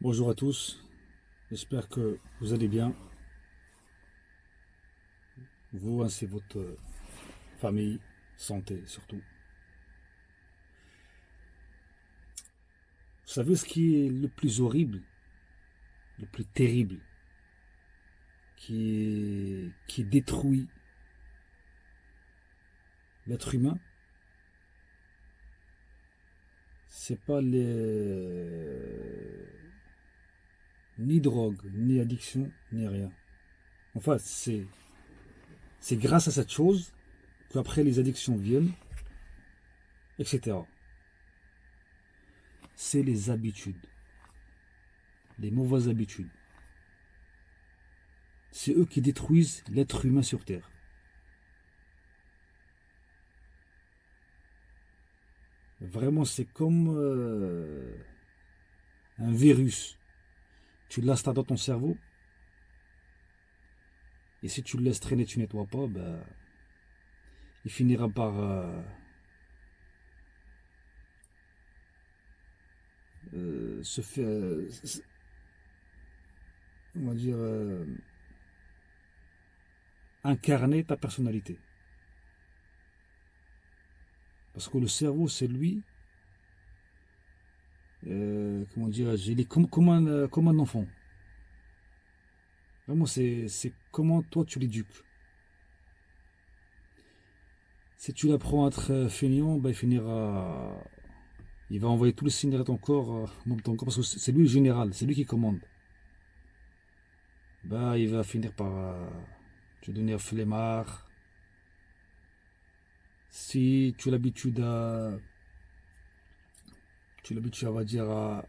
Bonjour à tous, j'espère que vous allez bien, vous ainsi votre famille, santé surtout. Vous savez ce qui est le plus horrible, le plus terrible, qui détruit l'être humain? C'est pas ni drogue, ni addiction, ni rien. Enfin, c'est grâce à cette chose qu'après les addictions viennent, etc. C'est les habitudes, les mauvaises habitudes. C'est eux qui détruisent l'être humain sur Terre. Vraiment, c'est comme un virus. Tu l'installes dans ton cerveau, et si tu le laisses traîner, tu nettoies pas, ben, il finira par se faire, on va dire, incarner ta personnalité. Parce que le cerveau, c'est lui, comment dirais-je, il est comme un enfant. Vraiment, c'est comment toi tu l'éduques. Si tu l'apprends à être feignant, ben, il va envoyer tous les signaux à ton corps, dans ton corps, parce que c'est lui le général, c'est lui qui commande. Bah, il va finir par te devenir flemmard. Si tu l'habitues, on va dire, à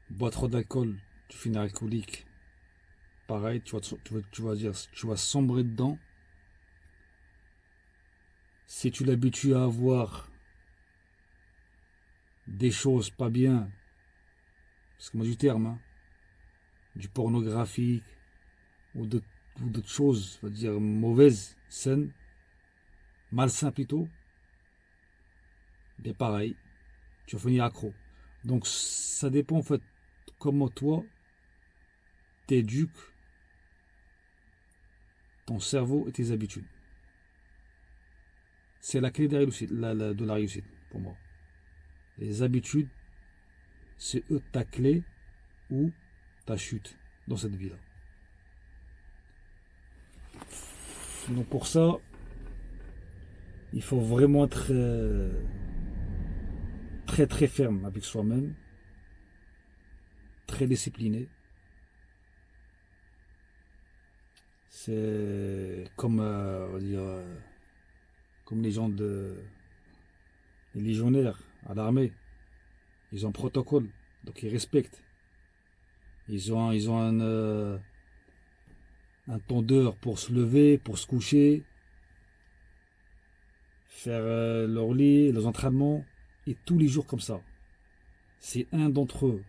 boire trop d'alcool, tu finis alcoolique. Pareil, tu vas sombrer dedans. Si tu l'habitues à avoir des choses pas bien, parce que moi du terme, hein, du pornographique ou d'autres choses, on va dire mauvaises, saines, malsains plutôt, bien pareil, tu vas finir accro. Donc ça dépend en fait comment toi t'éduques ton cerveau et tes habitudes. C'est la clé de la réussite, de la réussite pour moi. Les habitudes, c'est eux ta clé ou ta chute dans cette vie-là. Donc pour ça, il faut vraiment être très très ferme avec soi-même, très discipliné. C'est comme, on va dire, comme les légionnaires à l'armée. Ils ont un protocole, donc ils respectent. Ils ont un temps d'heure pour se lever, pour se coucher, faire leur lit, leurs entraînements, et tous les jours comme ça. Si un d'entre eux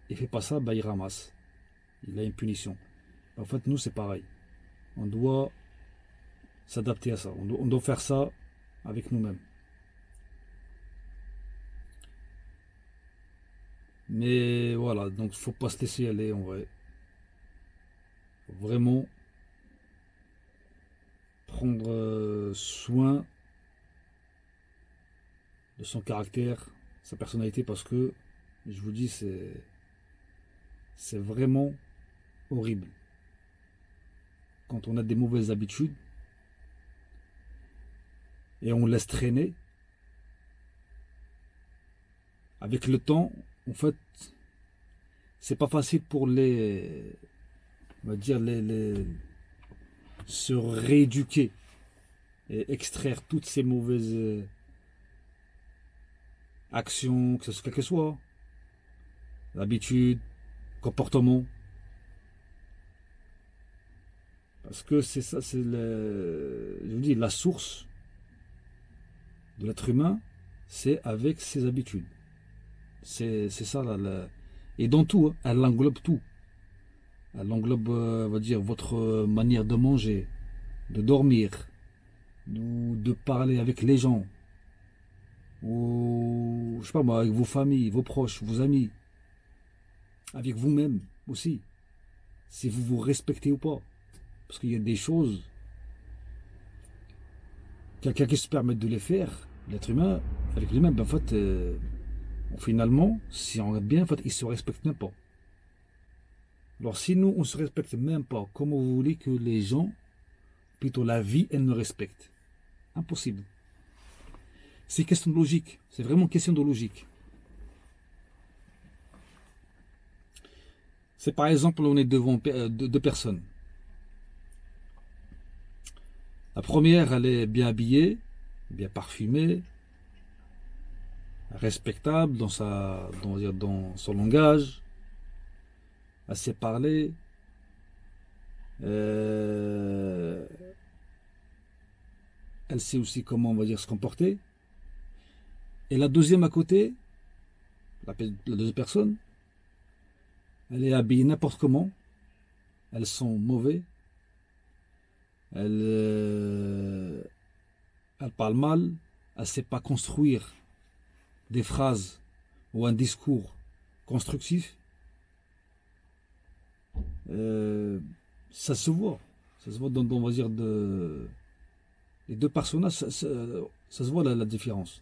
ne fait pas ça, bah, il ramasse. Il a une punition. En fait, nous, c'est pareil. On doit s'adapter à ça. On doit faire ça avec nous-mêmes. Mais voilà, donc il faut pas se laisser aller en vrai. Faut vraiment prendre soin de son caractère, sa personnalité, parce que, je vous dis, c'est vraiment horrible. Quand on a des mauvaises habitudes et on laisse traîner, avec le temps, en fait, c'est pas facile pour on va dire, se rééduquer et extraire toutes ces mauvaises actions, que ce soit quel que soit, l'habitude, comportement. Parce que c'est ça, je vous dis, la source de l'être humain, c'est avec ses habitudes. C'est ça, et dans tout, hein, elle englobe tout. Elle englobe, on va dire, votre manière de manger, de dormir, ou de parler avec les gens, ou, je sais pas moi, avec vos familles, vos proches, vos amis. avec vous-même aussi, si vous vous respectez ou pas. Parce qu'il y a des choses, quelqu'un qui se permet de les faire, l'être humain, avec lui-même, ben, en fait, finalement, si on regarde bien, en fait, il ne se respecte même pas. Alors si nous, on ne se respecte même pas, comment vous voulez que les gens, plutôt la vie, elle nous respecte? Impossible. C'est question de logique. C'est vraiment question de logique. C'est par exemple, on est devant deux personnes. La première, elle est bien habillée, bien parfumée, respectable dans son langage, elle sait parler, euh, elle sait aussi comment, on va dire, se comporter. Et la deuxième à côté, la deuxième personne, elle est habillée n'importe comment, elles sont mauvais, elle, elle parle mal, elle ne sait pas construire des phrases ou un discours constructif. Euh, ça se voit. Ça se voit dans, on va dire, les deux personnages, ça se voit la différence.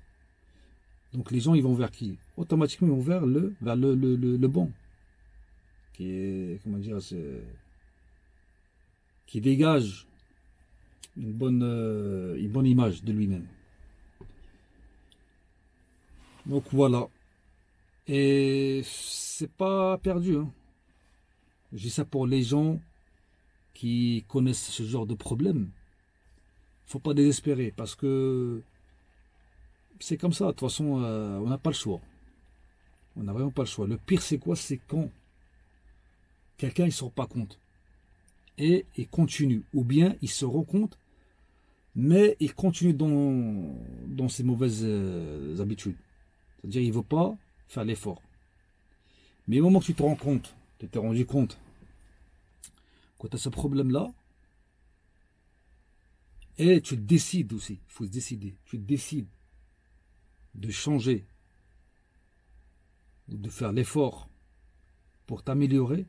Donc les gens, ils vont vers qui? Automatiquement, ils vont vers le bon. Qui est, comment dire, qui dégage une bonne image de lui-même. Donc voilà. Et c'est pas perdu, hein. Je dis ça pour les gens qui connaissent ce genre de problème. Faut pas désespérer parce que c'est comme ça. De toute façon, on n'a pas le choix. On n'a vraiment pas le choix. Le pire, c'est quoi? C'est quand quelqu'un ne se rend pas compte et il continue. Ou bien il se rend compte, mais il continue dans ses mauvaises habitudes. C'est-à-dire il ne veut pas faire l'effort. Mais au moment que tu te rends compte, tu t'es rendu compte que tu as ce problème-là, et tu décides aussi, il faut se décider, tu décides de changer, de faire l'effort pour t'améliorer,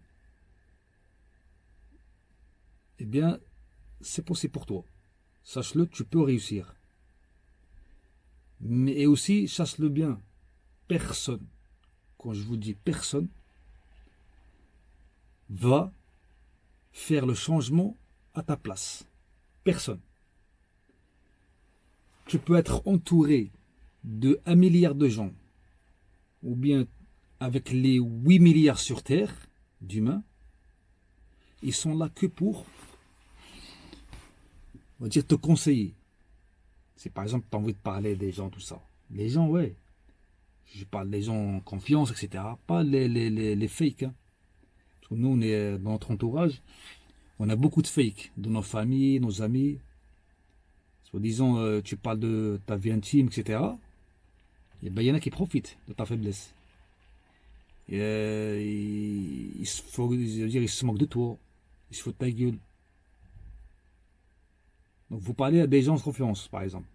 eh bien, c'est possible pour toi. Sache-le, tu peux réussir. Mais et aussi, sache-le bien, personne, quand je vous dis personne, va faire le changement à ta place. Personne. Tu peux être entouré de 1 milliard de gens, ou bien avec les 8 milliards sur Terre d'humains, ils sont là que pour, on va dire, te conseiller. Si par exemple tu as envie de parler des gens, tout ça. Les gens, ouais. Je parle des gens en confiance, etc. Pas les fakes. Hein. Parce que nous, on est dans notre entourage, on a beaucoup de fakes dans nos familles, nos amis. Soit disant, tu parles de ta vie intime, etc. Et ben, il y en a qui profitent de ta faiblesse. Et, ils se moquent de toi. Ils se foutent de ta gueule. Donc vous parlez à des gens de confiance, par exemple.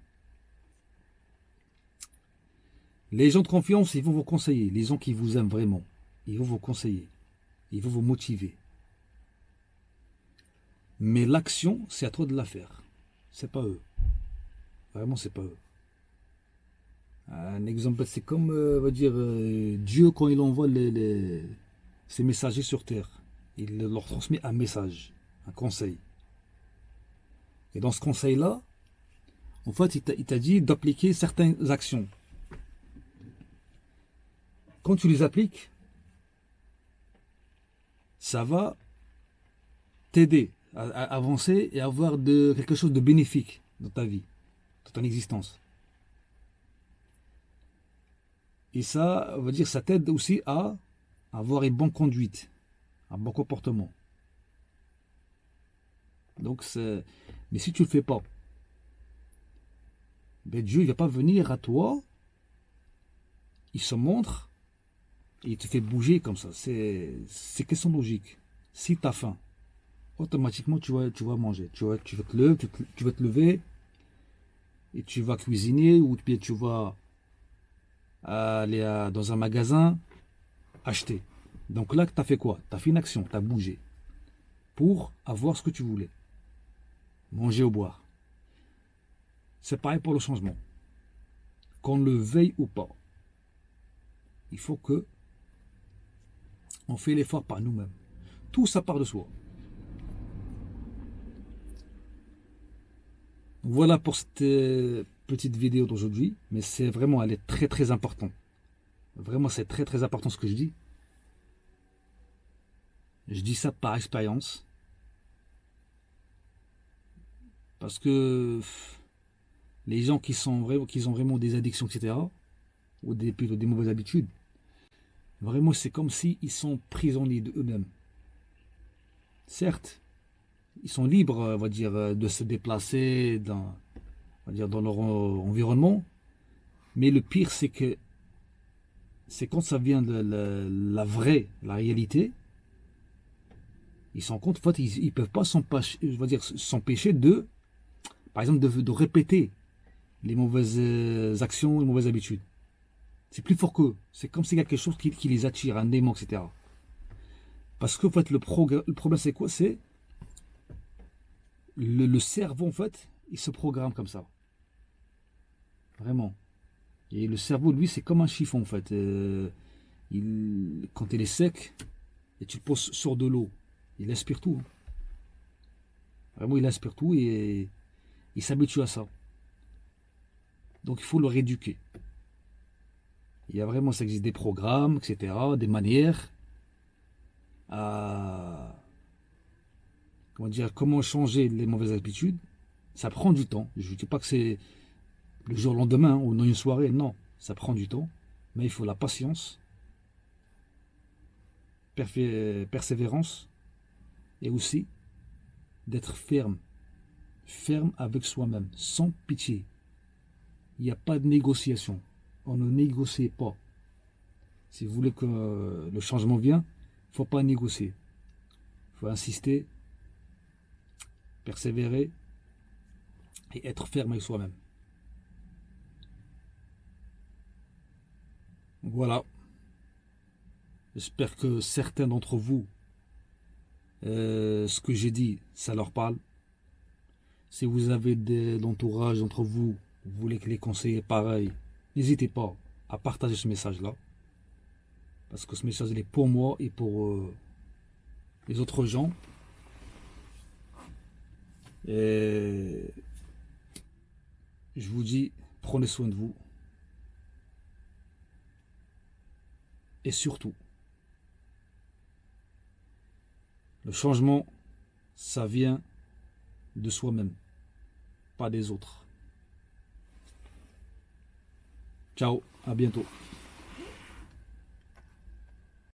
Les gens de confiance, ils vont vous conseiller. Les gens qui vous aiment vraiment, ils vont vous conseiller. Ils vont vous motiver. Mais l'action, c'est à toi de la faire. C'est pas eux. Vraiment, c'est pas eux. Un exemple, c'est comme, on va dire, Dieu quand il envoie ses messagers sur terre. Il leur transmet un message, un conseil. Et dans ce conseil-là, en fait, il t'a dit d'appliquer certaines actions. Quand tu les appliques, ça va t'aider à avancer et avoir quelque chose de bénéfique dans ta vie, dans ton existence. Et ça, on va dire, ça t'aide aussi à avoir une bonne conduite, un bon comportement. Donc, mais si tu ne le fais pas, ben Dieu ne va pas venir à toi, il se montre et il te fait bouger comme ça. C'est question logique. Si tu as faim, automatiquement tu vas manger. Tu vas te lever et tu vas cuisiner ou bien tu vas aller dans un magasin acheter Donc là, tu as fait quoi? Tu as fait une action, tu as bougé pour avoir ce que tu voulais. Manger ou boire. C'est pareil pour le changement. Qu'on le veuille ou pas. Il faut que on fait l'effort par nous-mêmes. Tout ça part de soi. Voilà pour cette petite vidéo d'aujourd'hui. Mais c'est vraiment, elle est très très importante. Vraiment, c'est très très important ce que je dis. Je dis ça par expérience. Parce que les gens qui ont vraiment des addictions, etc., ou plutôt des mauvaises habitudes, vraiment c'est comme s'ils sont prisonniers d'eux-mêmes. Certes, ils sont libres, on va dire, de se déplacer on va dire, dans leur environnement, mais le pire c'est que c'est quand ça vient de la réalité, ils s'en compte, en fait, ils peuvent pas s'empêcher de, par exemple, de répéter les mauvaises actions, les mauvaises habitudes. C'est plus fort qu'eux. C'est comme s'il y a quelque chose qui les attire, un aimant, etc. Parce que en fait, le problème, c'est quoi? C'est le cerveau, en fait, il se programme comme ça. Vraiment. Et le cerveau, lui, c'est comme un chiffon, en fait. Quand il est sec, et tu le poses sur de l'eau, il aspire tout. Hein. Vraiment, il aspire tout et il s'habitue à ça. Donc, il faut le rééduquer. Il y a vraiment, ça existe des programmes, etc., des manières à, comment changer les mauvaises habitudes. Ça prend du temps. Je ne dis pas que c'est le jour au lendemain ou dans une soirée, non. Ça prend du temps, mais il faut la patience, persévérance et aussi d'être ferme. Ferme avec soi-même, sans pitié. Il n'y a pas de négociation. On ne négocie pas. Si vous voulez que le changement vienne, il ne faut pas négocier. Il faut insister, persévérer et être ferme avec soi-même. Voilà. J'espère que certains d'entre vous, ce que j'ai dit, ça leur parle. Si vous avez de l'entourage d'entre vous, vous voulez que les conseillers pareil, n'hésitez pas à partager ce message-là. Parce que ce message il est pour moi et pour les autres gens. Et je vous dis, prenez soin de vous. Et surtout, le changement, ça vient de soi-même, pas des autres. Ciao, à bientôt.